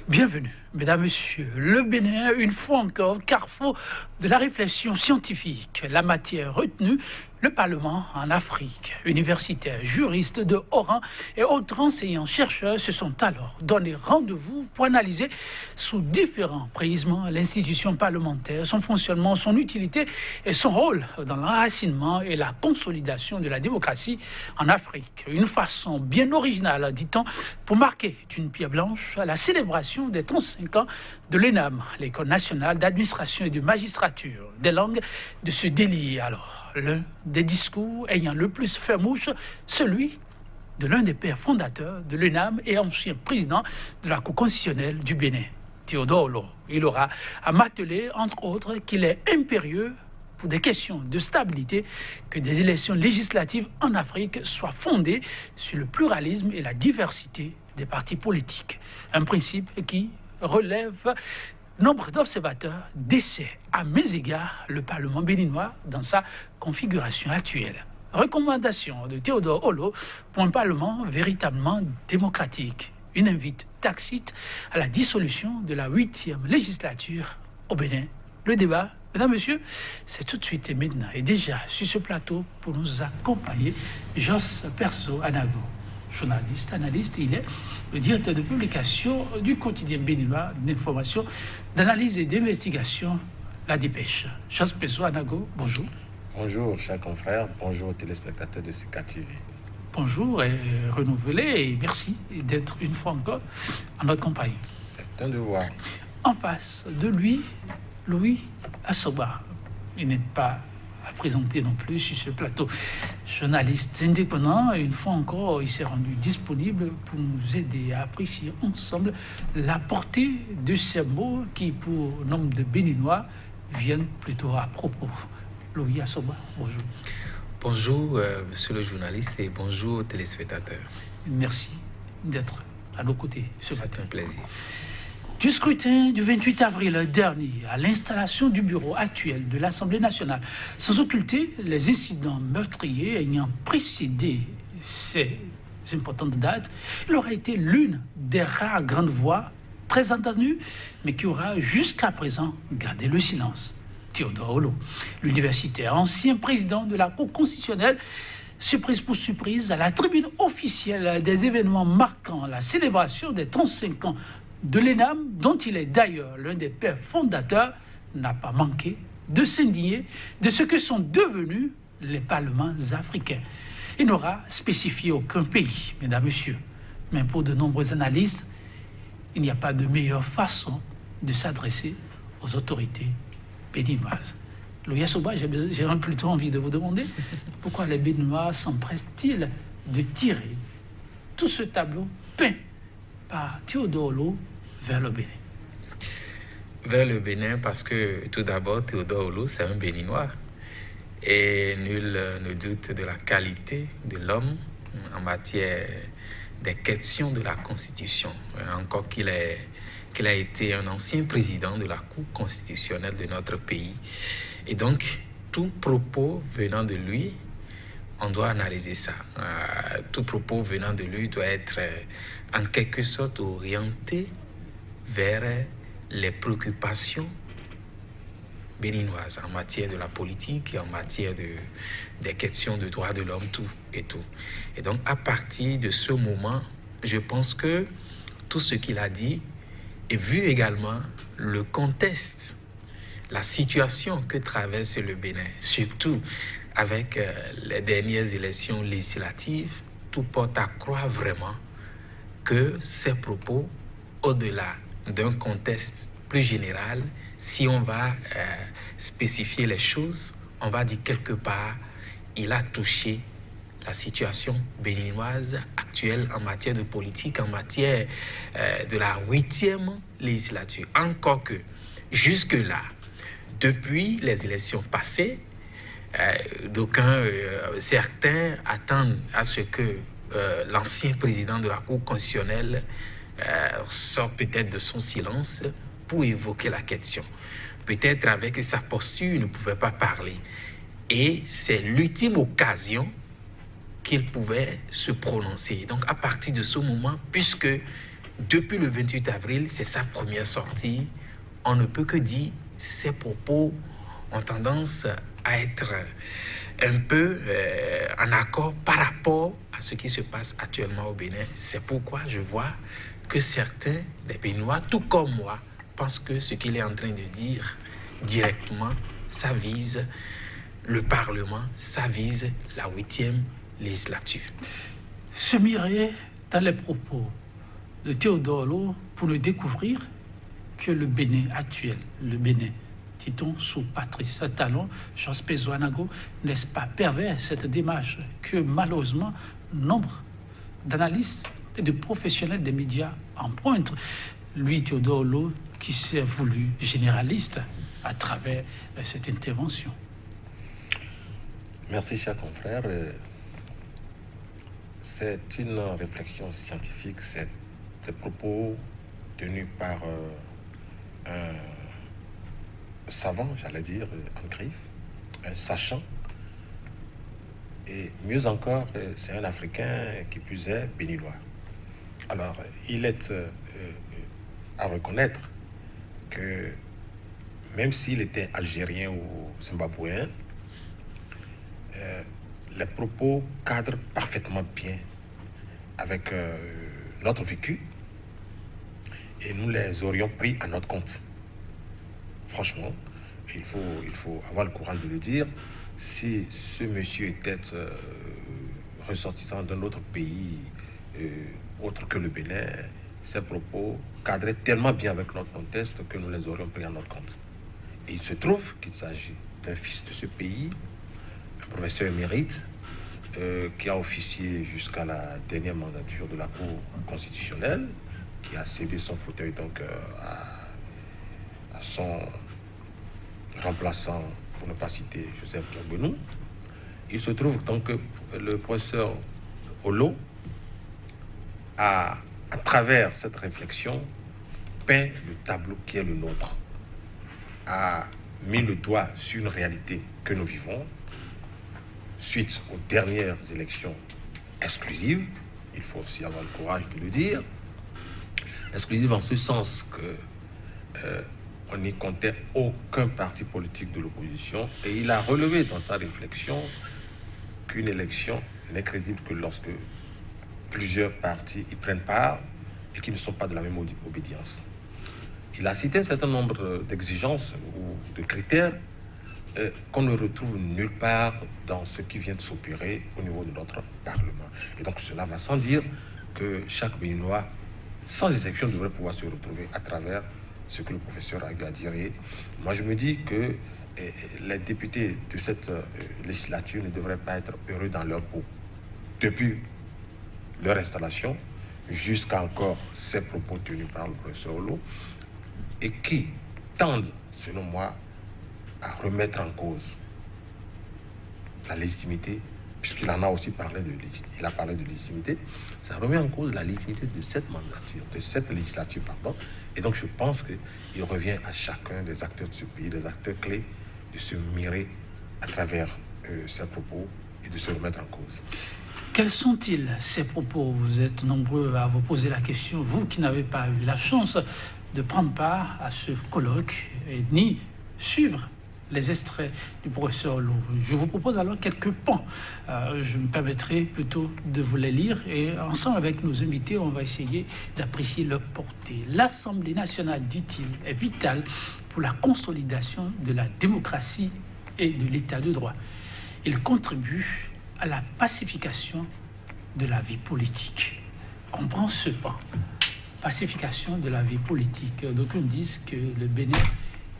Bienvenue, mesdames, messieurs. Le Bénin, une fois encore, carrefour de la réflexion scientifique. La matière retenue, le Parlement en Afrique. Universitaires, juristes de haut rang et autres enseignants-chercheurs se sont alors donné rendez-vous pour analyser sous différents prismes l'institution parlementaire, son fonctionnement, son utilité et son rôle dans l'enracinement et la consolidation de la démocratie en Afrique. Une façon bien originale, dit-on, pour marquer d'une pierre blanche la célébration des 35 ans de l'ENAM, l'École nationale d'administration et de magistrature, des langues de ce délit. Alors, l'un des discours ayant le plus fait mouche, celui de l'un des pères fondateurs de l'ENAM et ancien président de la Cour constitutionnelle du Bénin, Théodore Ollô. Il aura à marteler, entre autres, qu'il est impérieux pour des questions de stabilité que des élections législatives en Afrique soient fondées sur le pluralisme et la diversité des partis politiques. Un principe qui relève nombre d'observateurs décèdent à mes égards le Parlement béninois dans sa configuration actuelle. Recommandation de Théodore Ollô pour un Parlement véritablement démocratique. Une invite tacite à la dissolution de la 8e législature au Bénin. Le débat, mesdames, messieurs, c'est tout de suite et maintenant. Et déjà, sur ce plateau, pour nous accompagner, Jos Perso Anago, journaliste, analyste. Il est le directeur de publication du quotidien béninois d'information, d'analyse et d'investigation, La Dépêche. Jos Perso Anago, bonjour. Bonjour, chers confrères. Bonjour aux téléspectateurs de CK TV. Bonjour et renouvelé et merci d'être une fois encore en notre compagnie. C'est un devoir. En face de lui, Louis Assoba. Il n'est pas à présenter non plus sur ce plateau. Journaliste indépendant, une fois encore, il s'est rendu disponible pour nous aider à apprécier ensemble la portée de ces mots qui, pour nombre de Béninois, viennent plutôt à propos. Louis Assoba, bonjour. Bonjour, monsieur le journaliste, et bonjour aux téléspectateurs. Merci d'être à nos côtés ce matin. C'est un plaisir. Du scrutin du 28 avril dernier à l'installation du bureau actuel de l'Assemblée nationale, sans occulter les incidents meurtriers ayant précédé ces importantes dates, il aura été l'une des rares grandes voix très entendues, mais qui aura jusqu'à présent gardé le silence. Théodore Ollô, l'universitaire, ancien président de la Cour constitutionnelle, surprise pour surprise, à la tribune officielle des événements marquant la célébration des 35 ans de l'ENAM, dont il est d'ailleurs l'un des pères fondateurs, n'a pas manqué de s'indigner de ce que sont devenus les parlements africains. Il n'aura spécifié aucun pays, mesdames, messieurs. Mais pour de nombreux analystes, il n'y a pas de meilleure façon de s'adresser aux autorités béninoises. Louis Assoba, j'ai plutôt envie de vous demander pourquoi les Béninois s'empressent-ils de tirer tout ce tableau peint par Théodore Ollô vers le Bénin. Vers le Bénin parce que tout d'abord, Théodore Ollô, c'est un Béninois. Et nul ne doute de la qualité de l'homme en matière des questions de la Constitution. Encore qu'il a été un ancien président de la Cour constitutionnelle de notre pays. Et donc, tout propos venant de lui, on doit analyser ça. Tout propos venant de lui doit être en quelque sorte orienté vers les préoccupations béninoises en matière de la politique et en matière des questions de droits de l'homme, tout et tout. Et donc, à partir de ce moment, je pense que tout ce qu'il a dit, et vu également le contexte, la situation que traverse le Bénin, surtout avec les dernières élections législatives, tout porte à croire vraiment que ces propos, au-delà d'un contexte plus général, si on va spécifier les choses, on va dire quelque part, il a touché la situation béninoise actuelle en matière de politique, en matière de la 8e législature. Encore que, jusque-là, depuis les élections passées, certains attendent à ce que l'ancien président de la Cour constitutionnelle sorte peut-être de son silence pour évoquer la question. Peut-être avec sa posture, il ne pouvait pas parler. Et c'est l'ultime occasion qu'il pouvait se prononcer. Donc, à partir de ce moment, puisque depuis le 28 avril, c'est sa première sortie. On ne peut que dire ses propos ont tendance à être un peu en accord par rapport à ce qui se passe actuellement au Bénin. C'est pourquoi je vois que certains des Béninois, tout comme moi, pensent que ce qu'il est en train de dire directement, ça vise le Parlement, ça vise la 8e législature. Se mirer dans les propos de Théodore Lo pour ne découvrir que le Bénin actuel, le Bénin, dit-on, sous Patrice Talon, Jospé Zouanago, n'est-ce pas pervers cette démarche que malheureusement nombre d'analystes et de professionnels des médias empruntent? Lui, Théodore Lo, qui s'est voulu généraliste à travers cette intervention. Merci, cher confrère. C'est une réflexion scientifique, c'est des propos tenus par un savant, j'allais dire, en griffe, un sachant. Et mieux encore, c'est un Africain qui plus est béninois. Alors, il est à reconnaître que même s'il était algérien ou zimbabwéen, les propos cadrent parfaitement bien avec notre vécu et nous les aurions pris à notre compte. Franchement, il faut avoir le courage de le dire. Si ce monsieur était ressortissant d'un autre pays autre que le Bénin, ses propos cadraient tellement bien avec notre contexte que nous les aurions pris à notre compte. Et il se trouve qu'il s'agit d'un fils de ce pays, un professeur émérite, qui a officié jusqu'à la dernière mandature de la Cour constitutionnelle, qui a cédé son fauteuil donc à son remplaçant, pour ne pas citer Joseph Diabonou. Il se trouve donc que le professeur Olo a, à travers cette réflexion, peint le tableau qui est le nôtre, a mis le doigt sur une réalité que nous vivons suite aux dernières élections exclusives. Il faut aussi avoir le courage de le dire. Exclusive en ce sens que on n'y comptait aucun parti politique de l'opposition, et il a relevé dans sa réflexion qu'une élection n'est crédible que lorsque plusieurs partis y prennent part et qui ne sont pas de la même obédience. Il a cité un certain nombre d'exigences ou de critères qu'on ne retrouve nulle part dans ce qui vient de s'opérer au niveau de notre Parlement. Et donc cela va sans dire que chaque Béninois, sans exception, devrait pouvoir se retrouver à travers ce que le professeur a dire. Et moi, je me dis que les députés de cette législature ne devraient pas être heureux dans leur peau. Depuis leur installation, jusqu'à encore ces propos tenus par le professeur Olo, et qui tendent, selon moi, à remettre en cause la légitimité, puisqu'il en a aussi parlé il a parlé de légitimité. Ça remet en cause la légitimité de cette mandature, de cette législature, pardon. Et donc je pense qu'il revient à chacun des acteurs de ce pays, des acteurs clés, de se mirer à travers ces propos et de se remettre en cause. Quels sont-ils, ces propos? Vous êtes nombreux à vous poser la question, vous qui n'avez pas eu la chance de prendre part à ce colloque et ni suivre les extraits du professeur Lo. Je vous propose alors quelques pans. Je me permettrai plutôt de vous les lire et ensemble avec nos invités, on va essayer d'apprécier leur portée. L'Assemblée nationale, dit-il, est vitale pour la consolidation de la démocratie et de l'état de droit. Il contribue à la pacification de la vie politique. On prend ce pan. Pacification de la vie politique. D'aucuns disent que le Bénin,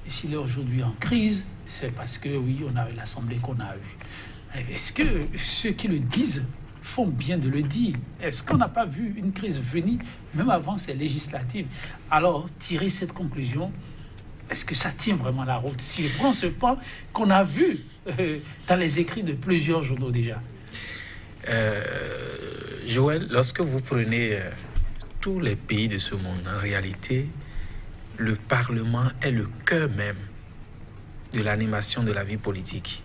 s'il est aujourd'hui en crise, c'est parce que, oui, on a eu l'Assemblée qu'on a eue. Est-ce que ceux qui le disent font bien de le dire? Est-ce qu'on n'a pas vu une crise venir, même avant ces législatives? Alors, tirer cette conclusion, est-ce que ça tient vraiment la route? S'il prend ce pas qu'on a vu dans les écrits de plusieurs journaux déjà. Joël, lorsque vous prenez tous les pays de ce monde, en réalité, le Parlement est le cœur même de l'animation de la vie politique.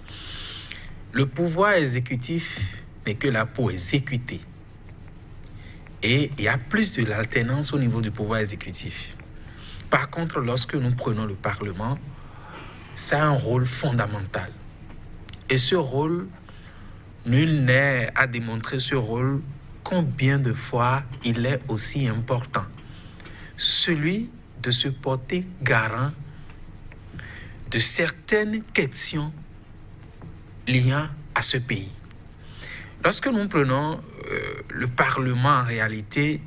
Le pouvoir exécutif n'est que là pour exécuter. Et il y a plus de l'alternance au niveau du pouvoir exécutif. Par contre, lorsque nous prenons le Parlement, ça a un rôle fondamental. Et ce rôle, nul n'est à démontrer ce rôle combien de fois il est aussi important. Celui de se porter garant de certaines questions liant à ce pays. Lorsque nous prenons le Parlement, en réalité,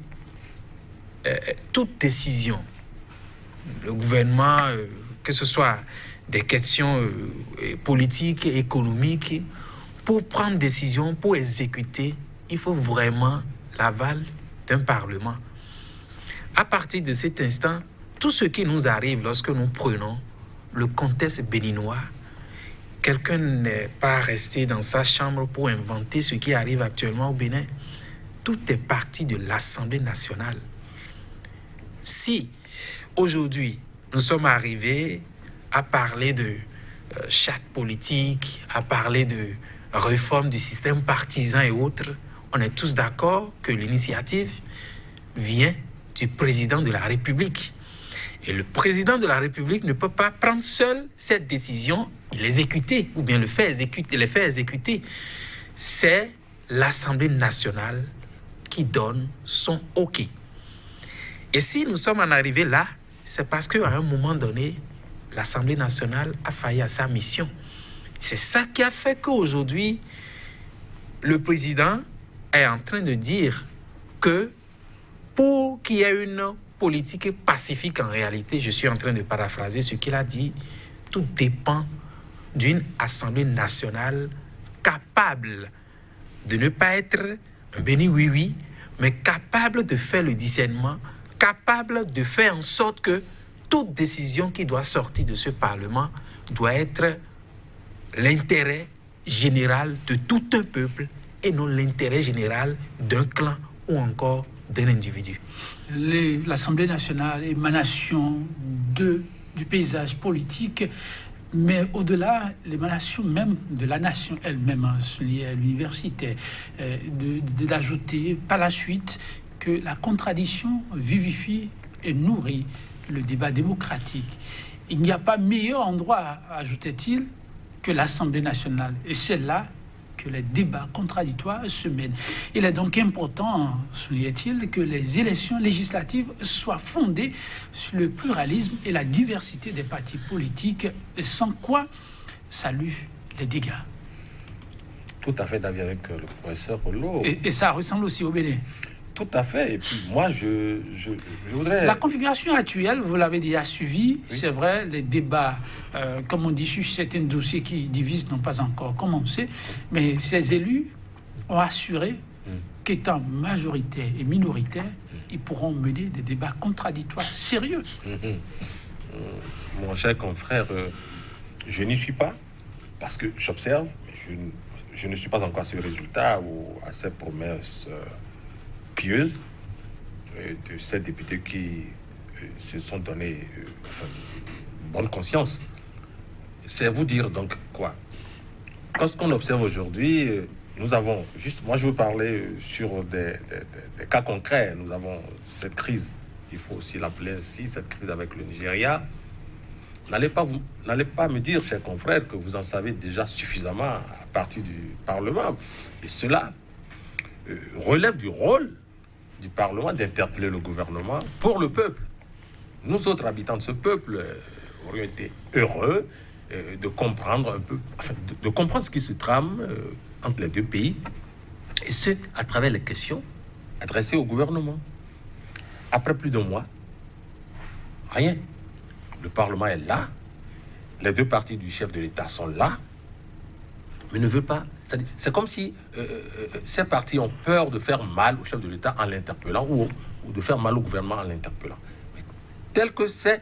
toute décision, le gouvernement, que ce soit des questions politiques, économiques, pour prendre décision, pour exécuter, il faut vraiment l'aval d'un Parlement. À partir de cet instant, tout ce qui nous arrive lorsque nous prenons le contexte béninois, quelqu'un n'est pas resté dans sa chambre pour inventer ce qui arrive actuellement au Bénin. Tout est parti de l'Assemblée nationale. Si aujourd'hui nous sommes arrivés à parler de charte politique, à parler de réforme du système partisan et autres, on est tous d'accord que l'initiative vient du président de la République. Et le président de la République ne peut pas prendre seul cette décision et l'exécuter, ou bien les faire exécuter. C'est l'Assemblée nationale qui donne son OK. Et si nous sommes en arrivés là, c'est parce qu'à un moment donné, l'Assemblée nationale a failli à sa mission. C'est ça qui a fait qu'aujourd'hui, le président est en train de dire que pour qu'il y ait une politique pacifique en réalité, je suis en train de paraphraser ce qu'il a dit, tout dépend d'une Assemblée nationale capable de ne pas être un béni oui-oui, mais capable de faire le discernement, capable de faire en sorte que toute décision qui doit sortir de ce Parlement doit être l'intérêt général de tout un peuple et non l'intérêt général d'un clan ou encore d'un individu. L'Assemblée nationale, émanation du paysage politique, mais au-delà, l'émanation même de la nation elle-même, liée à l'université, d'ajouter par la suite que la contradiction vivifie et nourrit le débat démocratique. Il n'y a pas meilleur endroit, ajoutait-il, que l'Assemblée nationale. Et c'est là que les débats contradictoires se mènent. Il est donc important, soulignait-il, que les élections législatives soient fondées sur le pluralisme et la diversité des partis politiques, sans quoi saluent les dégâts. Tout à fait d'avis avec le professeur Rollo. Et ça ressemble aussi au Bénin. Tout à fait. Et puis moi, je voudrais... La configuration actuelle, vous l'avez déjà suivi, oui. C'est vrai, les débats, comme on dit, sur certains dossiers qui divisent n'ont pas encore commencé, mais ces élus ont assuré qu'étant majoritaires et minoritaires, ils pourront mener des débats contradictoires sérieux. Mon cher confrère, je n'y suis pas, parce que j'observe, mais je ne suis pas encore à ce résultat ou à ces promesses... pieuse de ces députés qui se sont donné bonne conscience. C'est vous dire donc quoi? Quand ce qu'on observe aujourd'hui, nous avons juste, moi je veux parler sur des cas concrets. Nous avons cette crise, il faut aussi l'appeler ainsi, cette crise avec le Nigeria. N'allez pas me dire, chers confrères, que vous en savez déjà suffisamment à partir du Parlement. Et cela relève du rôle du Parlement d'interpeller le gouvernement pour le peuple. Nous autres habitants de ce peuple aurions été heureux de comprendre un peu, enfin, de comprendre ce qui se trame entre les deux pays, et ce, à travers les questions adressées au gouvernement. Après plus d'un mois, rien. Le Parlement est là, les deux parties du chef de l'État sont là, mais ne veut pas. C'est comme si ces partis ont peur de faire mal au chef de l'État en l'interpellant ou de faire mal au gouvernement en l'interpellant. Mais tel que c'est,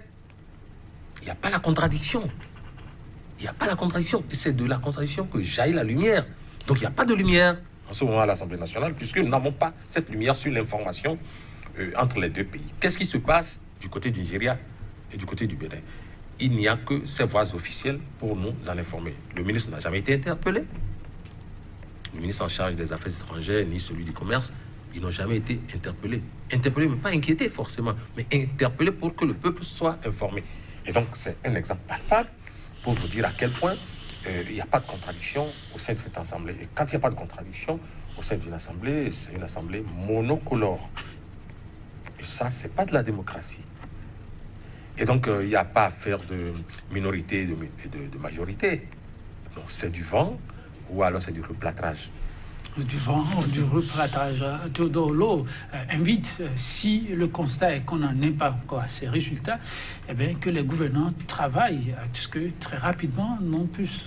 il n'y a pas la contradiction. Il n'y a pas la contradiction. Et c'est de la contradiction que jaillit la lumière. Donc il n'y a pas de lumière en ce moment à l'Assemblée nationale, puisque nous n'avons pas cette lumière sur l'information entre les deux pays. Qu'est-ce qui se passe du côté du Nigeria et du côté du Bénin? Il n'y a que ces voies officielles pour nous en informer. Le ministre n'a jamais été interpellé. Le ministre en charge des Affaires étrangères, ni celui du Commerce, Ils n'ont jamais été interpellés. Interpellés, mais pas inquiétés forcément, mais interpellés pour que le peuple soit informé. Et donc, c'est un exemple palpable pour vous dire à quel point il n'y a pas de contradiction au sein de cette assemblée. Et quand il n'y a pas de contradiction au sein d'une assemblée, c'est une assemblée monocolore. Et ça, c'est pas de la démocratie. Et donc, il n'y a pas à faire de minorité et de majorité. Non, c'est du vent ou alors c'est du replâtrage. Du vent, du replâtrage. Théodore Lo invite, si le constat est qu'on n'en est pas encore à ces résultats, eh bien, que les gouvernants travaillent à ce que très rapidement, on puisse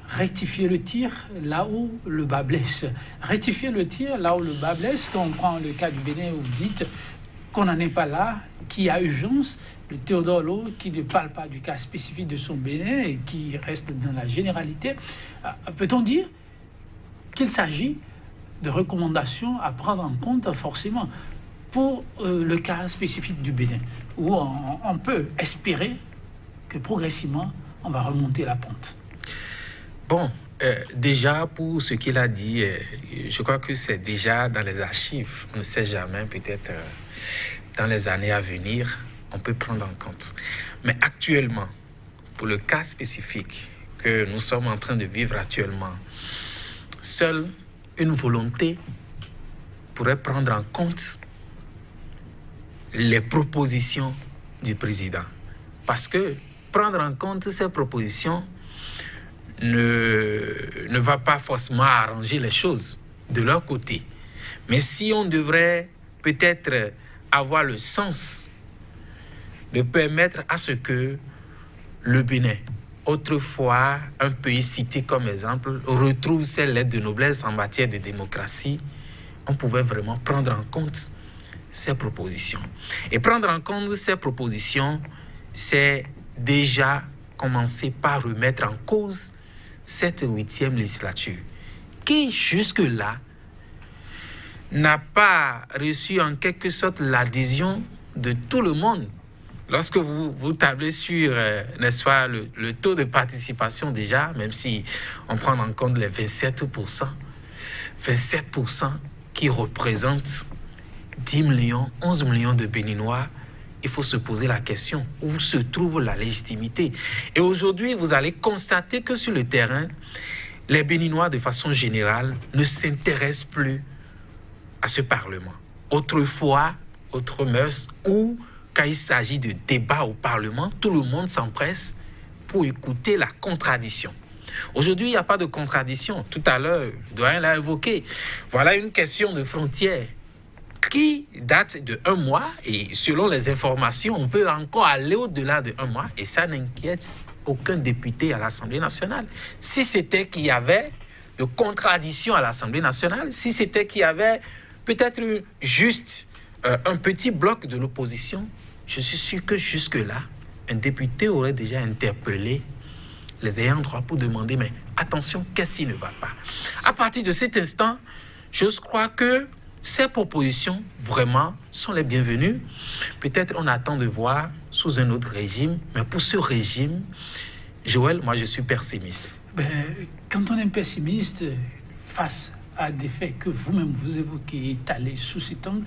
rectifier le tir là où le bas blesse. Rectifier le tir là où le bas blesse, quand on prend le cas du Bénin où vous dites qu'on n'en est pas là, qu'il y a urgence, le Théodore Lo, qui ne parle pas du cas spécifique de son Bénin et qui reste dans la généralité, peut-on dire qu'il s'agit de recommandations à prendre en compte forcément pour le cas spécifique du Bénin, où on peut espérer que progressivement, on va remonter la pente? Bon, déjà, pour ce qu'il a dit, je crois que c'est déjà dans les archives. On ne sait jamais, peut-être dans les années à venir, on peut prendre en compte. Mais actuellement, pour le cas spécifique que nous sommes en train de vivre actuellement, seule une volonté pourrait prendre en compte les propositions du président. Parce que prendre en compte ces propositions ne va pas forcément arranger les choses de leur côté. Mais si on devrait peut-être avoir le sens de permettre à ce que le Bénin, autrefois un pays cité comme exemple, retrouve ses lettres de noblesse en matière de démocratie, on pouvait vraiment prendre en compte ces propositions. Et prendre en compte ces propositions, c'est déjà commencer par remettre en cause cette 8e législature, qui jusque-là n'a pas reçu en quelque sorte l'adhésion de tout le monde. Lorsque vous tablez sur, n'est-ce pas, le taux de participation déjà, même si on prend en compte les 27% qui représentent 10 millions, 11 millions de Béninois, il faut se poser la question, où se trouve la légitimité? Et aujourd'hui, vous allez constater que sur le terrain, les Béninois, de façon générale, ne s'intéressent plus à ce Parlement. Autrefois, autre mœurs, où quand il s'agit de débat au Parlement, tout le monde s'empresse pour écouter la contradiction. Aujourd'hui, il n'y a pas de contradiction. Tout à l'heure, le doyen l'a évoqué. Voilà une question de frontières qui date de 1 mois, et selon les informations, on peut encore aller au-delà de 1 mois, et ça n'inquiète aucun député à l'Assemblée nationale. Si c'était qu'il y avait de contradiction à l'Assemblée nationale, si c'était qu'il y avait peut-être juste un petit bloc de l'opposition, je suis sûr que jusque-là, un député aurait déjà interpellé les ayants droit pour demander, mais attention, qu'est-ce qui ne va pas? À partir de cet instant, je crois que ces propositions, vraiment, sont les bienvenues. Peut-être on attend de voir sous un autre régime, mais pour ce régime, Joël, moi je suis pessimiste. Quand on est pessimiste face à des faits que vous-même vous évoquez, étalés sous cet angle,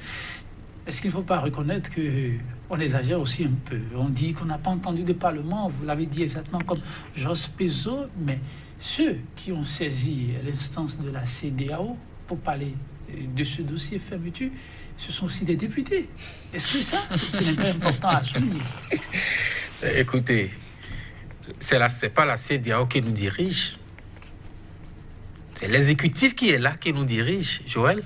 est-ce qu'il ne faut pas reconnaître qu'on exagère aussi un peu? On dit qu'on n'a pas entendu de Parlement, vous l'avez dit exactement comme Jos Pezo, mais ceux qui ont saisi l'instance de la CEDEAO pour parler de ce dossier fermeture, ce sont aussi des députés. Est-ce que ça, ce n'est pas important à souligner? Écoutez, c'est pas la CEDEAO qui nous dirige. C'est l'exécutif qui est là, qui nous dirige, Joël.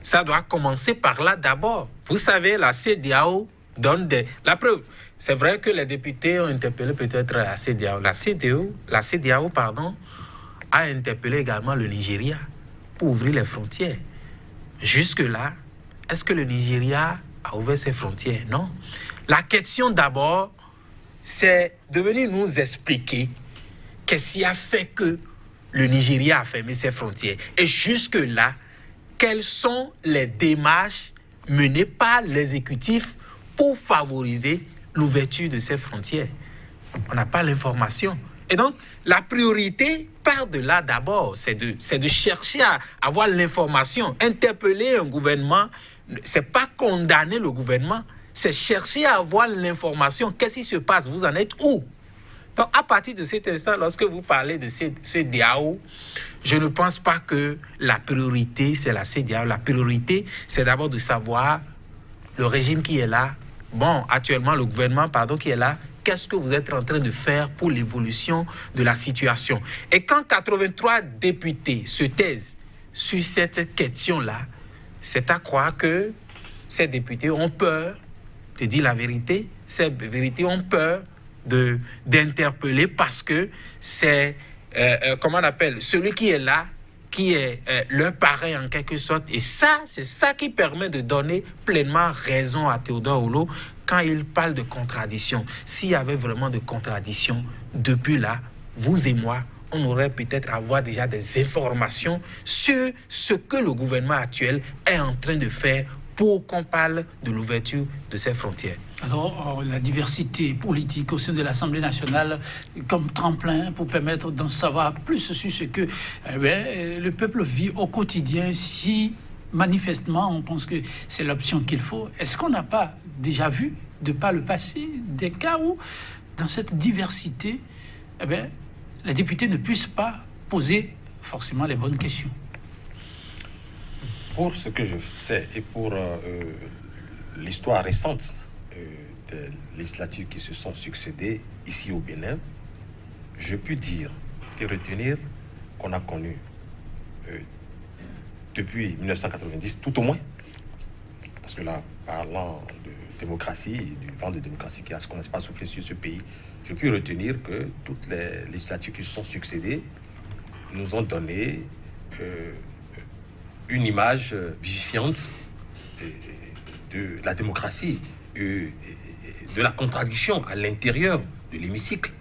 Ça doit commencer par là d'abord. Vous savez, la CEDEAO donne la preuve. C'est vrai que les députés ont interpellé peut-être la CEDEAO. La CEDEAO, a interpellé également le Nigeria pour ouvrir les frontières. Jusque-là, est-ce que le Nigeria a ouvert ses frontières? Non. La question d'abord, c'est de venir nous expliquer qu'est-ce qui a fait que le Nigeria a fermé ses frontières. Et jusque-là, quelles sont les démarches menées par l'exécutif pour favoriser l'ouverture de ces frontières? On n'a pas l'information. Et donc, la priorité part de là d'abord. C'est de chercher à avoir l'information. Interpeller un gouvernement, c'est pas condamner le gouvernement, c'est chercher à avoir l'information. Qu'est-ce qui se passe? Vous en êtes où? Donc, à partir de cet instant, lorsque vous parlez de CEDEAO, je ne pense pas que la priorité, c'est la CEDEAO. La priorité, c'est d'abord de savoir le régime qui est là. Bon, actuellement, le gouvernement, qui est là. Qu'est-ce que vous êtes en train de faire pour l'évolution de la situation? Et quand 83 députés se taisent sur cette question-là, c'est à croire que ces députés ont peur de dire la vérité. Ces vérités ont peur d'interpeller parce que c'est, comment on appelle, celui qui est là, qui est leur parrain en quelque sorte. Et ça, c'est ça qui permet de donner pleinement raison à Théodore Ollot quand il parle de contradiction. S'il y avait vraiment de contradiction, depuis là, vous et moi, on aurait peut-être avoir déjà des informations sur ce que le gouvernement actuel est en train de faire pour qu'on parle de l'ouverture de ces frontières. Alors, la diversité politique au sein de l'Assemblée nationale comme tremplin pour permettre d'en savoir plus sur ce que le peuple vit au quotidien. Si manifestement on pense que c'est l'option qu'il faut, est-ce qu'on n'a pas déjà vu, de par le passé, des cas où, dans cette diversité, les députés ne puissent pas poser forcément les bonnes questions? Pour ce que je sais et pour l'histoire récente des législatives qui se sont succédées ici au Bénin, je peux dire et retenir qu'on a connu depuis 1990, tout au moins, parce que là, parlant de démocratie, du vent de démocratie qui a commencé à souffler sur ce pays, je peux retenir que toutes les législatives qui se sont succédées nous ont donné une image vivifiante de la démocratie, de la contradiction à l'intérieur de l'hémicycle.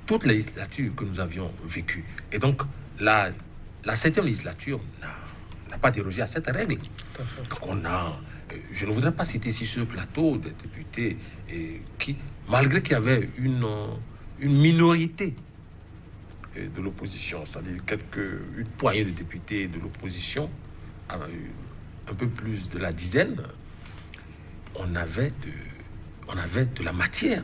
Toutes les législatures que nous avions vécues. Et donc, la 7e législature n'a pas dérogé à cette règle. Donc, je ne voudrais pas citer ici sur le plateau des députés qui, malgré qu'il y avait une minorité de l'opposition, c'est-à-dire une poignée de députés de l'opposition, un peu plus de la dizaine, on avait de la matière.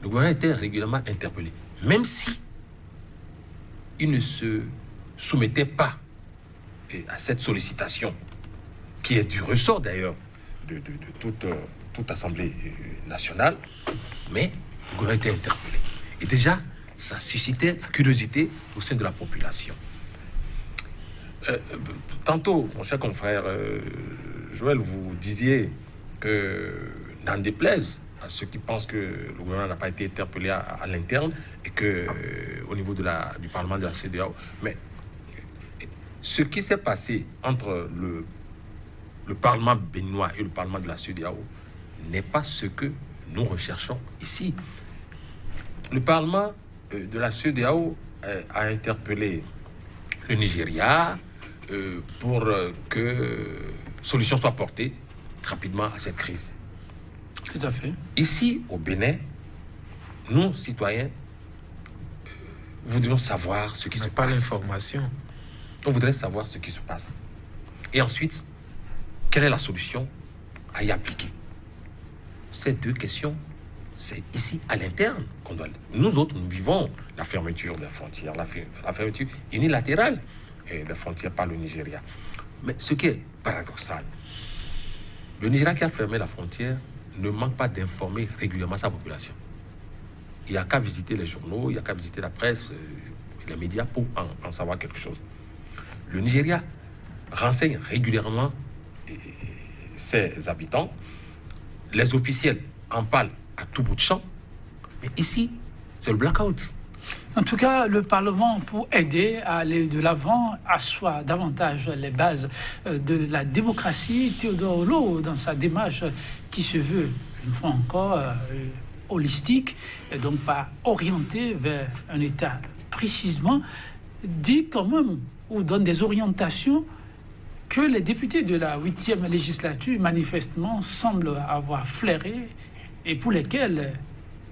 Le gouvernement était régulièrement interpellé, même si il ne se soumettait pas à cette sollicitation, qui est du ressort d'ailleurs de toute assemblée nationale, mais le gouvernement était interpellé. Et déjà, ça suscitait la curiosité au sein de la population. Tantôt, mon cher confrère Joël, vous disiez que, n'en déplaise à ceux qui pensent que le gouvernement n'a pas été interpellé à l'interne et que au niveau du Parlement de la CEDEAO, mais ce qui s'est passé entre le Parlement béninois et le Parlement de la CEDEAO n'est pas ce que nous recherchons ici. Le Parlement de la CEDEAO a interpellé le Nigeria pour que solution soit portée rapidement à cette crise. Tout à fait. Ici, au Bénin, nous, citoyens, voudrions savoir ce qui se passe. Pas l'information. On voudrait savoir ce qui se passe. Et ensuite, quelle est la solution à y appliquer? Ces deux questions, c'est ici, à l'interne, qu'on doit... Nous autres, nous vivons la fermeture des frontières, la fermeture unilatérale des frontières par le Nigeria. Mais ce qui est paradoxal, le Nigeria qui a fermé la frontière ne manque pas d'informer régulièrement sa population. Il n'y a qu'à visiter les journaux, il n'y a qu'à visiter la presse, les médias pour en savoir quelque chose. Le Nigeria renseigne régulièrement ses habitants. Les officiels en parlent à tout bout de champ. Mais ici, c'est le blackout. En tout cas, le Parlement, pour aider à aller de l'avant, assoit davantage les bases de la démocratie. Théodore Ollot, dans sa démarche qui se veut, une fois encore, holistique, et donc pas orientée vers un État précisément, dit quand même, ou donne des orientations que les députés de la 8e législature, manifestement, semblent avoir flairé et pour lesquels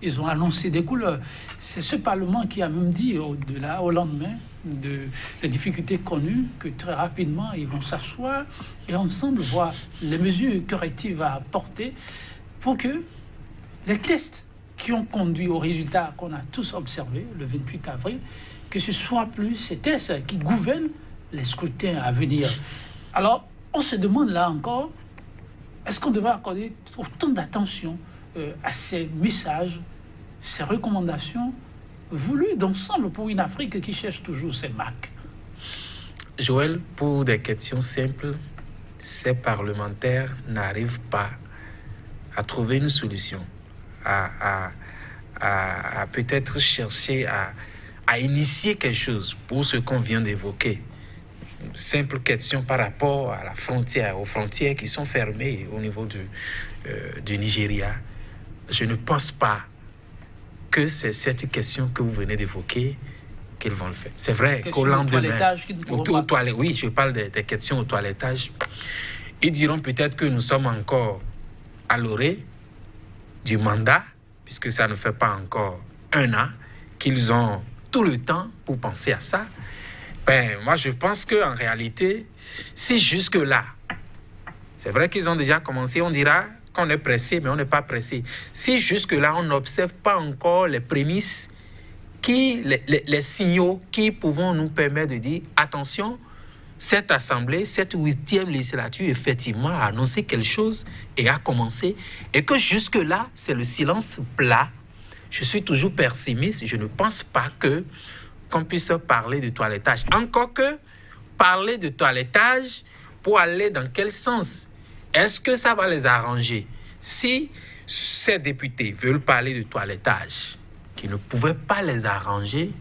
ils ont annoncé des couleurs. C'est ce Parlement qui a même dit, au lendemain des difficultés connues, que très rapidement, ils vont s'asseoir et ensemble voir les mesures correctives à apporter pour que les tests qui ont conduit au résultat qu'on a tous observé le 28 avril, que ce soit plus ces tests qui gouvernent les scrutins à venir. Alors, on se demande là encore, est-ce qu'on devrait accorder autant d'attention à ces messages, ces recommandations voulues d'ensemble pour une Afrique qui cherche toujours ses marques? Joël, pour des questions simples, ces parlementaires n'arrivent pas à trouver une solution, à peut-être chercher à initier quelque chose pour ce qu'on vient d'évoquer. Simple question par rapport à la frontière, aux frontières qui sont fermées au niveau du Nigeria. Je ne pense pas que c'est cette question que vous venez d'évoquer qu'ils vont le faire. C'est vrai qu'au lendemain, oui, je parle des questions au toilettage. Ils diront peut-être que nous sommes encore à l'orée du mandat, puisque ça ne fait pas encore 1 an, qu'ils ont tout le temps pour penser à ça. Moi, je pense qu'en réalité, si jusque-là, c'est vrai qu'ils ont déjà commencé, on dira qu'on est pressé, mais on n'est pas pressé. Si jusque-là, on n'observe pas encore les prémices, les signaux qui pouvons nous permettre de dire, attention, cette assemblée, cette 8e législature, effectivement, a annoncé quelque chose et a commencé, et que jusque-là, c'est le silence plat. Je suis toujours pessimiste, je ne pense pas qu'on puisse parler de toilettage. Encore que, parler de toilettage, pour aller dans quel sens? Est-ce que ça va les arranger? Si ces députés veulent parler de toilettage, qui ne pouvaient pas les arranger,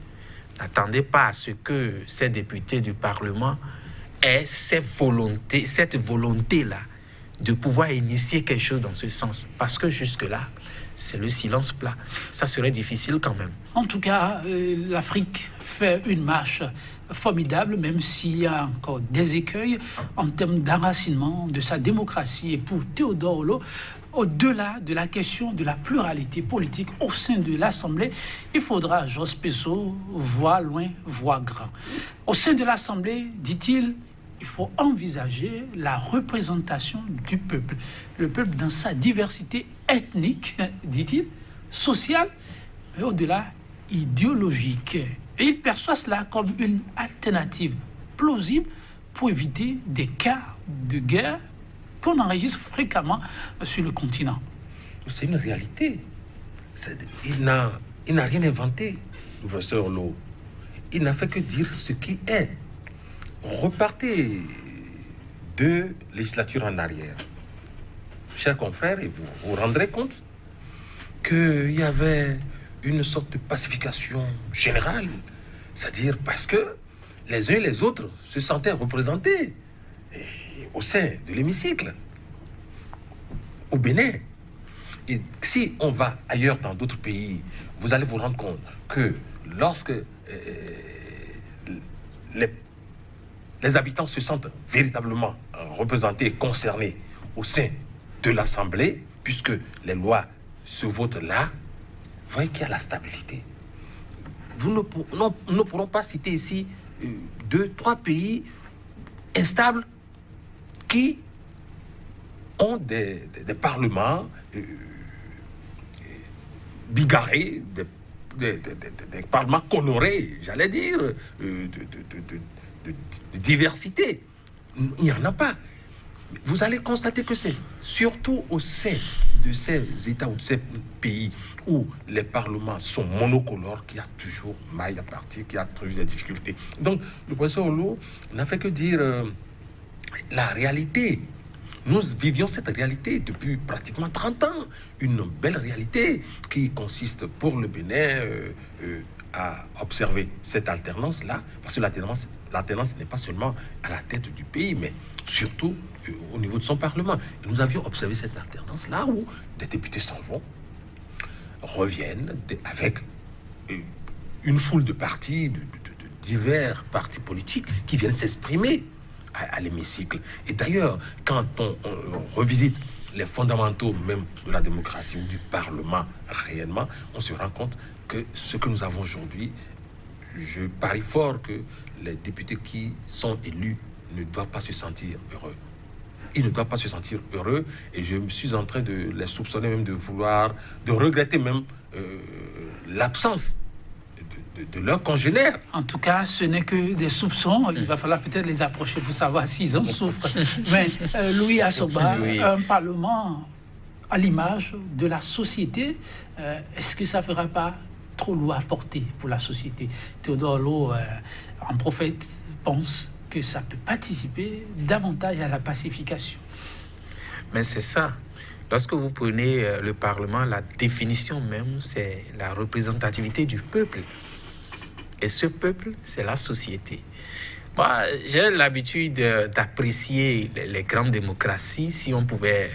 n'attendez pas à ce que ces députés du Parlement aient cette volonté-là de pouvoir initier quelque chose dans ce sens. Parce que jusque-là, c'est le silence plat. Ça serait difficile quand même. En tout cas, l'Afrique fait une marche formidable, même s'il y a encore des écueils en termes d'enracinement de sa démocratie. Et pour Théodore Ollot, au-delà de la question de la pluralité politique au sein de l'Assemblée, il faudra, Jos Peso, voir loin, voir grand. Au sein de l'Assemblée, dit-il, il faut envisager la représentation du peuple. Le peuple dans sa diversité ethnique, dit-il, sociale, et au-delà, idéologique. Et il perçoit cela comme une alternative plausible pour éviter des cas de guerre qu'on enregistre fréquemment sur le continent. C'est une réalité. Il n'a rien inventé, le professeur Ollot. Il n'a fait que dire ce qui est. Repartez 2 législatures en arrière. Chers confrères, et vous vous rendrez compte qu'il y avait une sorte de pacification générale, c'est-à-dire parce que les uns et les autres se sentaient représentés au sein de l'hémicycle, au Bénin. Et si on va ailleurs dans d'autres pays, vous allez vous rendre compte que lorsque les habitants se sentent véritablement représentés et concernés au sein de l'Assemblée, puisque les lois se votent là, vous voyez qu'il y a la stabilité. Nous ne pourrons pas citer ici 2-3 pays instables qui ont des parlements bigarrés, des parlements colorés, j'allais dire, de diversité. Il n'y en a pas. Vous allez constater que c'est surtout au sein de ces États ou de ces pays où les parlements sont monocolores qu'il y a toujours maille à partir, qu'il y a toujours des difficultés. Donc, le professeur Ollot n'a fait que dire la réalité. Nous vivions cette réalité depuis pratiquement 30 ans. Une belle réalité qui consiste pour le Bénin à observer cette alternance-là, parce que l'alternance n'est pas seulement à la tête du pays, mais surtout au niveau de son Parlement. Et nous avions observé cette alternance là où des députés s'en vont, reviennent avec une foule de partis, de divers partis politiques qui viennent s'exprimer à l'hémicycle. Et d'ailleurs, quand on revisite les fondamentaux même de la démocratie ou du Parlement réellement, on se rend compte que ce que nous avons aujourd'hui, je parie fort que les députés qui sont élus ne doivent pas se sentir heureux. Ils ne doivent pas se sentir heureux et je suis en train de les soupçonner même de regretter même l'absence de leurs congénères. En tout cas, ce n'est que des soupçons. Il va falloir peut-être les approcher pour savoir s'ils en souffrent. Mais Louis Assoba, oui. Un Parlement à l'image de la société, est-ce que ça ne fera pas trop lourd à porter pour la société? Théodore Lo, en prophète, pense que ça peut participer davantage à la pacification. Mais c'est ça. Lorsque vous prenez le Parlement, la définition même, c'est la représentativité du peuple. Et ce peuple, c'est la société. Moi, j'ai l'habitude d'apprécier les grandes démocraties. Si on pouvait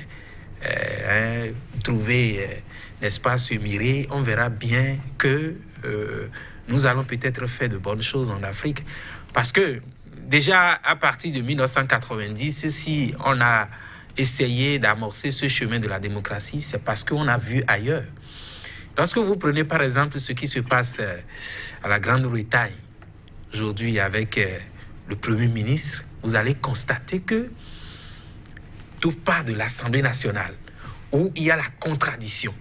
trouver, n'est-ce pas, se mirer, on verra bien que nous allons peut-être faire de bonnes choses en Afrique. Parce que déjà, à partir de 1990, si on a essayé d'amorcer ce chemin de la démocratie, c'est parce qu'on a vu ailleurs. Lorsque vous prenez par exemple ce qui se passe à la Grande-Bretagne aujourd'hui avec le Premier ministre, vous allez constater que tout part de l'Assemblée nationale, où il y a la contradiction,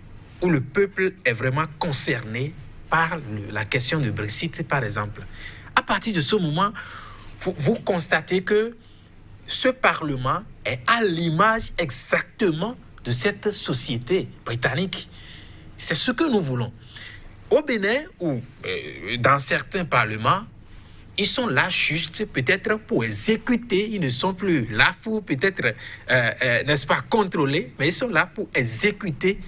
où le peuple est vraiment concerné par la question du Brexit, par exemple. À partir de ce moment, vous constatez que ce Parlement est à l'image exactement de cette société britannique. C'est ce que nous voulons. Au Bénin, ou dans certains parlements, ils sont là juste peut-être pour exécuter. Ils ne sont plus là pour peut-être, n'est-ce pas, contrôler, mais ils sont là pour exécuter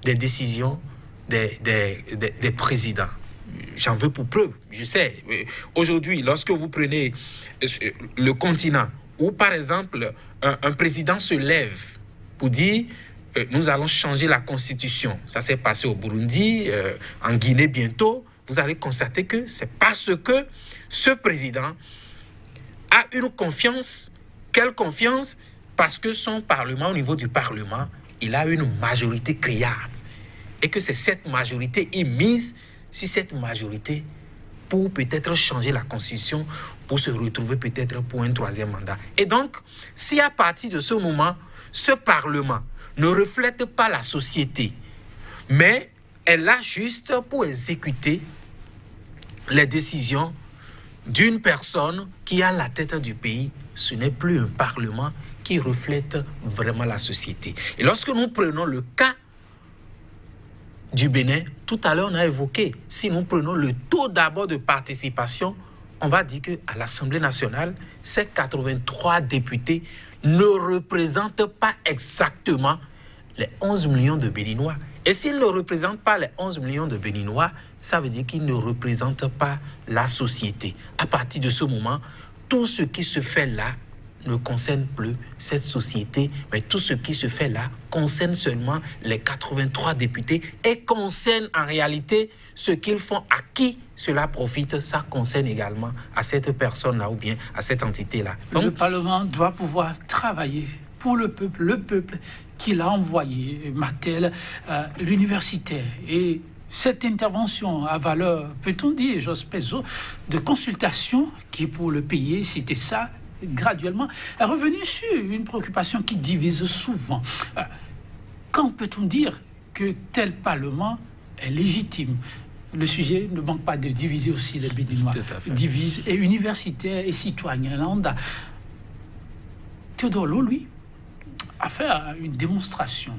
des décisions des présidents. J'en veux pour preuve. Je sais, aujourd'hui, lorsque vous prenez le continent, où par exemple, un président se lève pour dire nous allons changer la constitution. Ça s'est passé au Burundi, en Guinée bientôt. Vous allez constater que c'est parce que ce président a une confiance. Quelle confiance? Parce que son Parlement, au niveau du Parlement, il a une majorité criarde. Et que c'est cette majorité, il mise sur cette majorité pour peut-être changer la constitution, pour se retrouver peut-être pour un troisième mandat. Et donc, si à partir de ce moment, ce Parlement ne reflète pas la société, mais est là juste pour exécuter les décisions d'une personne qui a la tête du pays, ce n'est plus un Parlement qui reflète vraiment la société. Et lorsque nous prenons le cas du Bénin, tout à l'heure on a évoqué, si nous prenons le taux d'abord de participation, on va dire qu'à l'Assemblée nationale, ces 83 députés ne représentent pas exactement les 11 millions de Béninois. Et s'ils ne représentent pas les 11 millions de Béninois, ça veut dire qu'ils ne représentent pas la société. À partir de ce moment, tout ce qui se fait là ne concerne plus cette société, mais tout ce qui se fait là concerne seulement les 83 députés et concerne en réalité ce qu'ils font, à qui cela profite, ça concerne également à cette personne-là ou bien à cette entité-là. Donc, le Parlement doit pouvoir travailler pour le peuple qui l'a envoyé, Martel, l'universitaire. Et cette intervention à valeur, peut-on dire, Jos Peso, de consultation qui pour le pays, c'était ça, graduellement, est revenu sur une préoccupation qui divise souvent. Quand peut-on dire que tel Parlement est légitime? Le sujet ne manque pas de diviser aussi les Béninois. Divise et universitaires et citoyens lambda. Théodore Lo, lui, a fait une démonstration,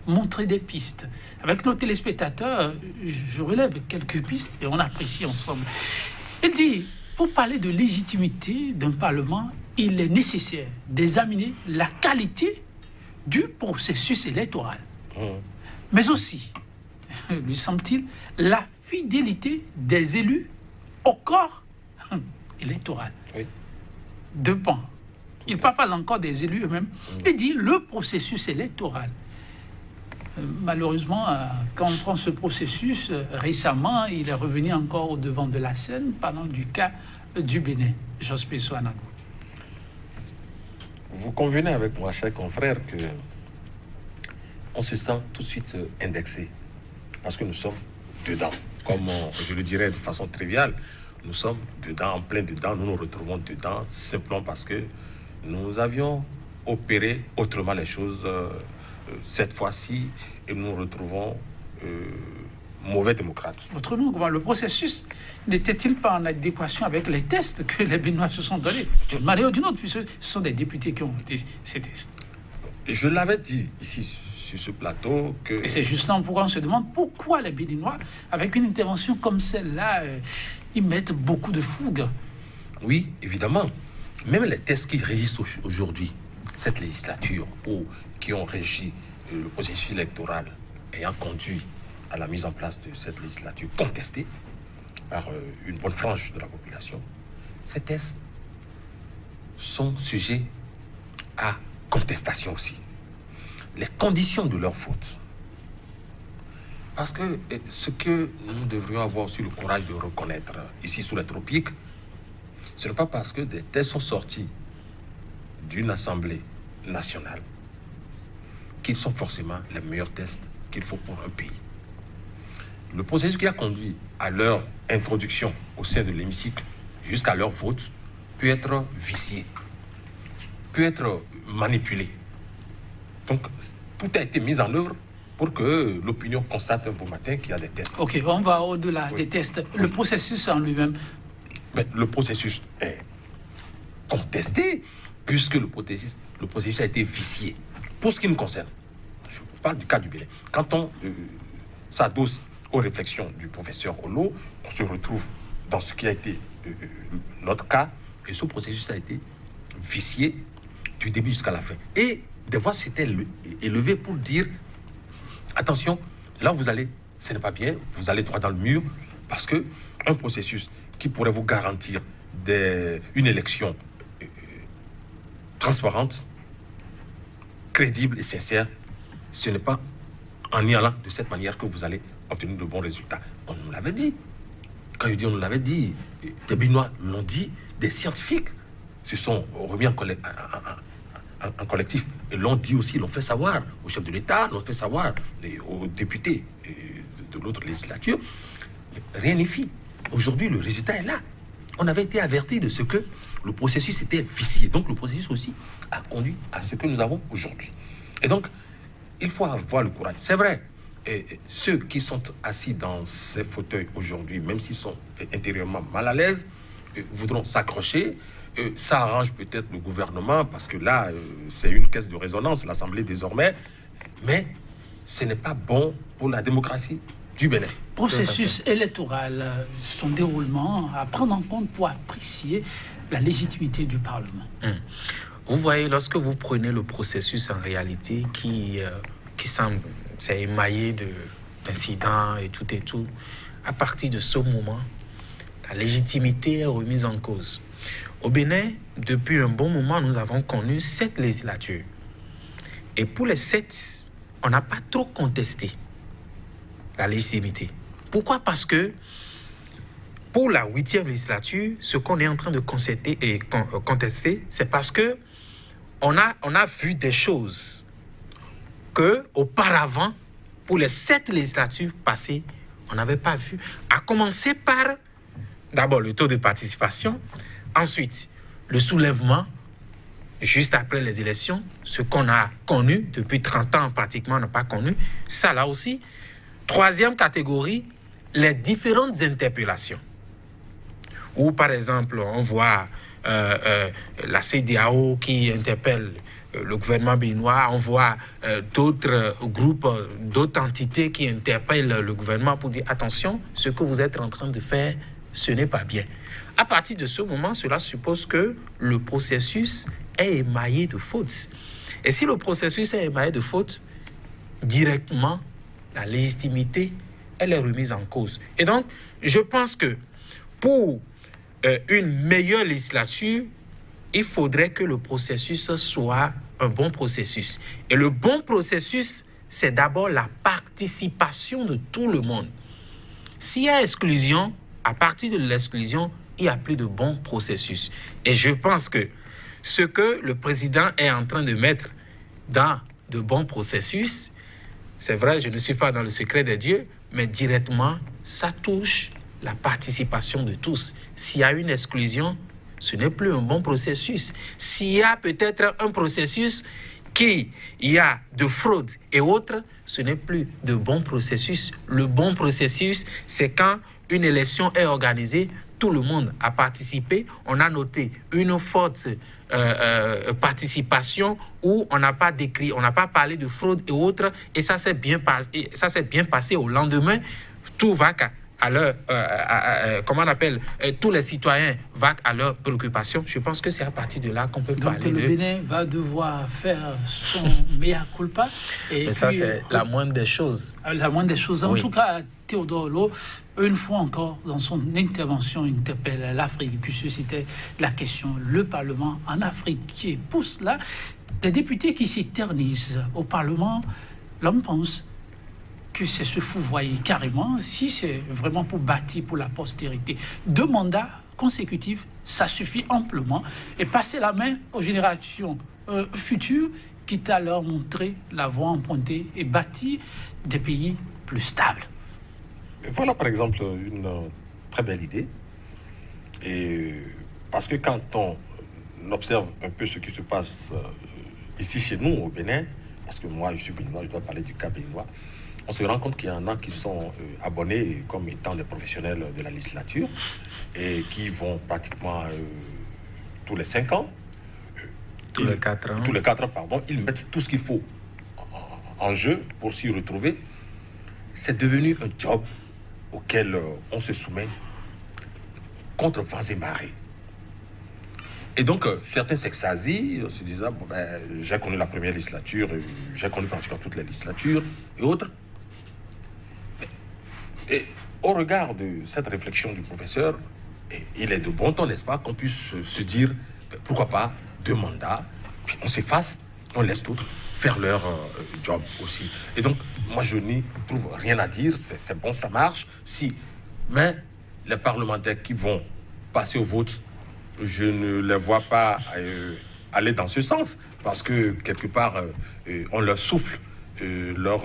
montrer des pistes. Avec nos téléspectateurs, je relève quelques pistes et on apprécie ensemble. Il dit, pour parler de légitimité d'un Parlement, il est nécessaire d'examiner la qualité du processus électoral. Mais aussi, lui semble-t-il, la fidélité des élus au corps électoral. Oui. Deux pans. Il ne parle pas encore des élus eux-mêmes. Il dit le processus électoral. Malheureusement, quand on prend ce processus, récemment, il est revenu encore au devant de la scène, parlant du cas du Bénin. Jos Peso Anago. Vous convenez avec moi, cher confrère, que on se sent tout de suite indexé. Parce que nous sommes dedans. Comme je le dirais de façon triviale, nous sommes dedans, en plein dedans, nous nous retrouvons dedans, simplement parce que nous avions opéré autrement les choses cette fois-ci, et nous nous retrouvons mauvais démocrates. Autrement, comment le processus n'était-il pas en adéquation avec les tests que les Béninois se sont donnés d'une manière ou d'une autre, puisque ce sont des députés qui ont voté ces tests. Je l'avais dit ici sur ce plateau que... Et c'est justement pourquoi on se demande pourquoi les Béninois, avec une intervention comme celle-là, ils mettent beaucoup de fougue. Oui, évidemment. Même les tests qui régissent aujourd'hui cette législature ou qui ont régi le processus électoral ayant conduit à la mise en place de cette législature contestée par une bonne frange de la population, ces tests sont sujets à contestation aussi. Les conditions de leur faute. Parce que ce que nous devrions avoir aussi le courage de reconnaître ici sous les tropiques, ce n'est pas parce que des tests sont sortis d'une assemblée nationale qu'ils sont forcément les meilleurs tests qu'il faut pour un pays. Le processus qui a conduit à leur introduction au sein de l'hémicycle jusqu'à leur vote peut être vicié, peut être manipulé. Donc, tout a été mis en œuvre pour que l'opinion constate un beau matin qu'il y a des tests. Ok, on va au-delà des tests. Le processus en lui-même. Mais le processus est contesté puisque le processus a été vicié. Pour ce qui nous concerne, je parle du cas du Bénin. Quand on s'adosse aux réflexions du professeur Olo, on se retrouve dans ce qui a été notre cas, et ce processus a été vicié du début jusqu'à la fin. Et des voix s'étaient élevées pour dire attention, là où vous allez, ce n'est pas bien, vous allez droit dans le mur, parce que un processus qui pourrait vous garantir une élection transparente, crédible et sincère, ce n'est pas en y allant de cette manière que vous allez obtenir de bons résultats. On nous l'avait dit. Quand je dis on nous l'avait dit, des Béninois l'ont dit, des scientifiques se sont remis en collectif et l'ont dit aussi, l'ont fait savoir au chef de l'État, l'ont fait savoir aux députés de l'autre législature. Rien n'est fait. Aujourd'hui, le résultat est là. On avait été averti de ce que le processus était vicié. Donc, le processus aussi a conduit à ce que nous avons aujourd'hui. Et donc, il faut avoir le courage. C'est vrai, et ceux qui sont assis dans ces fauteuils aujourd'hui, même s'ils sont intérieurement mal à l'aise, voudront s'accrocher. Ça arrange peut-être le gouvernement, parce que là, c'est une caisse de résonance, l'Assemblée désormais. Mais ce n'est pas bon pour la démocratie du Bénin. Processus électoral, son déroulement à prendre en compte pour apprécier la légitimité du Parlement. Vous voyez, lorsque vous prenez le processus en réalité qui semble, c'est émaillé d'incidents et tout, à partir de ce moment, la légitimité est remise en cause. Au Bénin, depuis un bon moment, nous avons connu 7 législatures. Et pour les 7, on n'a pas trop contesté la légitimité. Pourquoi? Parce que pour la 8e législature, ce qu'on est en train de contester, c'est parce que on a vu des choses que auparavant, pour les 7 législatures passées, on n'avait pas vu. À commencer par d'abord le taux de participation, ensuite le soulèvement juste après les élections, ce qu'on a connu depuis 30 ans pratiquement, on n'a pas connu. Ça là aussi. 3e catégorie, les différentes interpellations. Où par exemple, on voit la CEDEAO qui interpelle le gouvernement béninois, on voit d'autres groupes, d'autres entités qui interpellent le gouvernement pour dire attention, ce que vous êtes en train de faire, ce n'est pas bien. À partir de ce moment, cela suppose que le processus est émaillé de fautes. Et si le processus est émaillé de fautes, directement, la légitimité, elle est remise en cause. Et donc, je pense que pour une meilleure législature, il faudrait que le processus soit un bon processus. Et le bon processus, c'est d'abord la participation de tout le monde. S'il y a exclusion, à partir de l'exclusion, il n'y a plus de bon processus. Et je pense que ce que le président est en train de mettre dans de bons processus, c'est vrai, je ne suis pas dans le secret des dieux, mais directement, ça touche la participation de tous. S'il y a une exclusion, ce n'est plus un bon processus. S'il y a peut-être un processus qui y a de fraude et autres, ce n'est plus de bon processus. Le bon processus, c'est quand une élection est organisée, tout le monde a participé, on a noté une forte participation où on n'a pas décrit, on n'a pas parlé de fraude et autres, et ça s'est bien passé au lendemain. Tout va à leur, comment on appelle, tous les citoyens vaquent à leurs préoccupations. Je pense que c'est à partir de là qu'on peut parler de... Donc le Bénin va devoir faire son mea culpa. Et mais ça, c'est la moindre des choses. La moindre des choses. En Oui. tout cas, Théodore Ollot, une fois encore, dans son intervention, interpelle l'Afrique, puisque c'était la question, le Parlement en Afrique qui pousse là, des députés qui s'éternisent au Parlement, l'homme pense que c'est se fouvoyer carrément, si c'est vraiment pour bâtir pour la postérité. 2 mandats consécutifs, ça suffit amplement, et passer la main aux générations futures, quitte à leur montrer la voie empruntée et bâtir des pays plus stables. Voilà par exemple une très belle idée. Et parce que quand on observe un peu ce qui se passe ici chez nous au Bénin, parce que moi je suis béninois, je dois parler du cas béninois, on se rend compte qu'il y en a qui sont abonnés comme étant des professionnels de la législature et qui vont pratiquement tous les 5 ans. Tous les 4 ans. Tous les 4 ans, pardon, ils mettent tout ce qu'il faut en jeu pour s'y retrouver. C'est devenu un job auquel on se soumet contre vents et marées. Et donc, certains s'extasient, se disant, bon, ben, j'ai connu la première législature, j'ai connu pratiquement toutes les législatures et autres. Et au regard de cette réflexion du professeur, il est de bon ton, n'est-ce pas, qu'on puisse se dire, pourquoi pas 2 mandats, puis on s'efface, on laisse d'autres faire leur job aussi. Et donc, moi, je n'y trouve rien à dire, c'est bon, ça marche. Si, mais les parlementaires qui vont passer au vote, je ne les vois pas aller dans ce sens, parce que quelque part, on leur souffle leur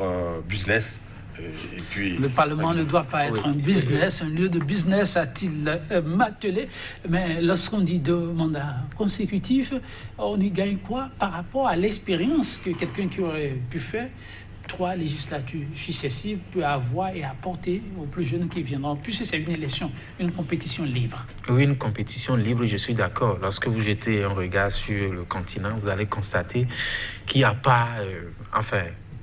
business. Et puis, le Parlement ne doit pas être un business, un lieu de business, a-t-il martelé. Mais lorsqu'on dit 2 mandats consécutifs, on y gagne quoi par rapport à l'expérience que quelqu'un qui aurait pu faire 3 législatures successives peut avoir et apporter aux plus jeunes qui viendront, puisque c'est une élection, une compétition libre. Oui, une compétition libre, je suis d'accord. Lorsque vous jetez un regard sur le continent, vous allez constater qu'il n'y a pas...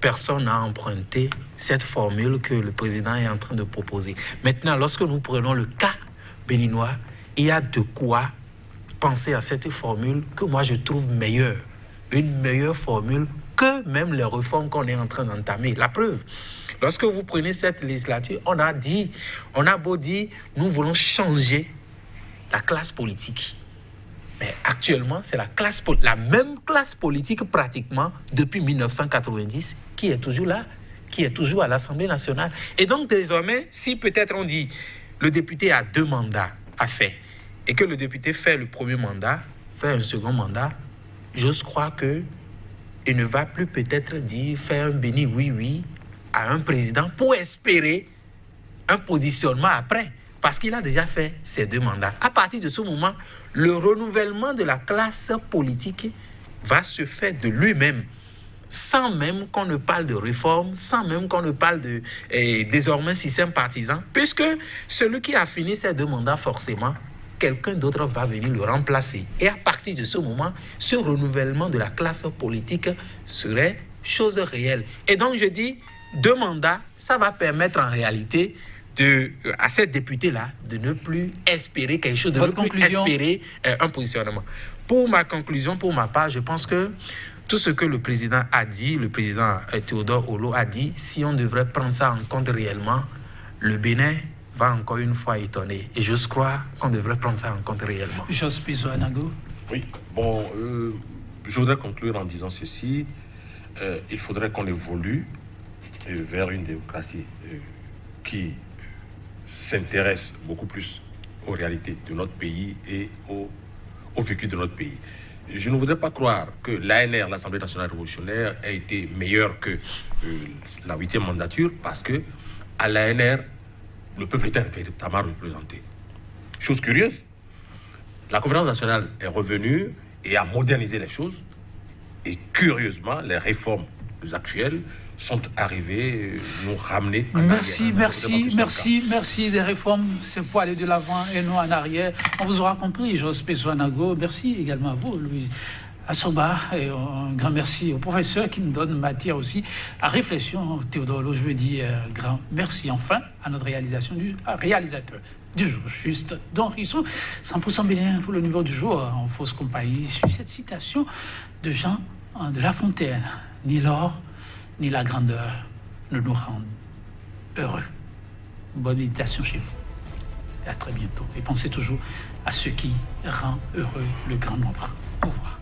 personne n'a emprunté cette formule que le président est en train de proposer. Maintenant, lorsque nous prenons le cas béninois, il y a de quoi penser à cette formule que moi je trouve meilleure. Une meilleure formule que même les réformes qu'on est en train d'entamer. La preuve, lorsque vous prenez cette législature, on a beau dire, nous voulons changer la classe politique. Mais actuellement, c'est la même classe politique pratiquement depuis 1990 qui est toujours là, qui est toujours à l'Assemblée nationale. Et donc désormais, si peut-être on dit le député a 2 mandats à faire et que le député fait le premier mandat, fait un second mandat, j'ose croire que il ne va plus peut-être dire faire un béni oui à un président pour espérer un positionnement après. Parce qu'il a déjà fait ses 2 mandats. À partir de ce moment, le renouvellement de la classe politique va se faire de lui-même, sans même qu'on ne parle de réforme, sans même qu'on ne parle de désormais système partisan, puisque celui qui a fini ses 2 mandats, forcément, quelqu'un d'autre va venir le remplacer. Et à partir de ce moment, ce renouvellement de la classe politique serait chose réelle. Et donc je dis, 2 mandats, ça va permettre en réalité à ces députés-là de ne plus espérer quelque chose, de ne plus espérer un positionnement. Pour ma conclusion, pour ma part, je pense que tout ce que le président a dit, le président Théodore Ollot a dit, si on devrait prendre ça en compte réellement, le Bénin va encore une fois étonner. Et j'ose croire qu'on devrait prendre ça en compte réellement. Jos Pizo-Anago. Oui, bon, je voudrais conclure en disant ceci. Il faudrait qu'on évolue vers une démocratie qui s'intéresse beaucoup plus aux réalités de notre pays et au vécu de notre pays. je ne voudrais pas croire que l'ANR, l'Assemblée nationale révolutionnaire, ait été meilleure que la 8e mandature, parce que à l'ANR, le peuple était véritablement représenté. Chose curieuse, la conférence nationale est revenue et a modernisé les choses, et curieusement, les réformes actuelles sont arrivées nous ramener en Merci, arrière. merci des réformes. C'est pour aller de l'avant et non en arrière. On vous aura compris, Jospé Swanago. Merci également à vous, Louis Assoba. Et un grand merci au professeur qui nous donne matière aussi à réflexion. Théodore Lo, je veux dire grand merci enfin à notre réalisateur du jour, juste Don Rissou, 100% bénin pour le numéro du jour en fausse compagnie sur cette citation de Jean de La Fontaine. Ni l'or, ni la grandeur ne nous rendent heureux. Bonne méditation chez vous. Et à très bientôt. Et pensez toujours à ce qui rend heureux le grand nombre. Au revoir.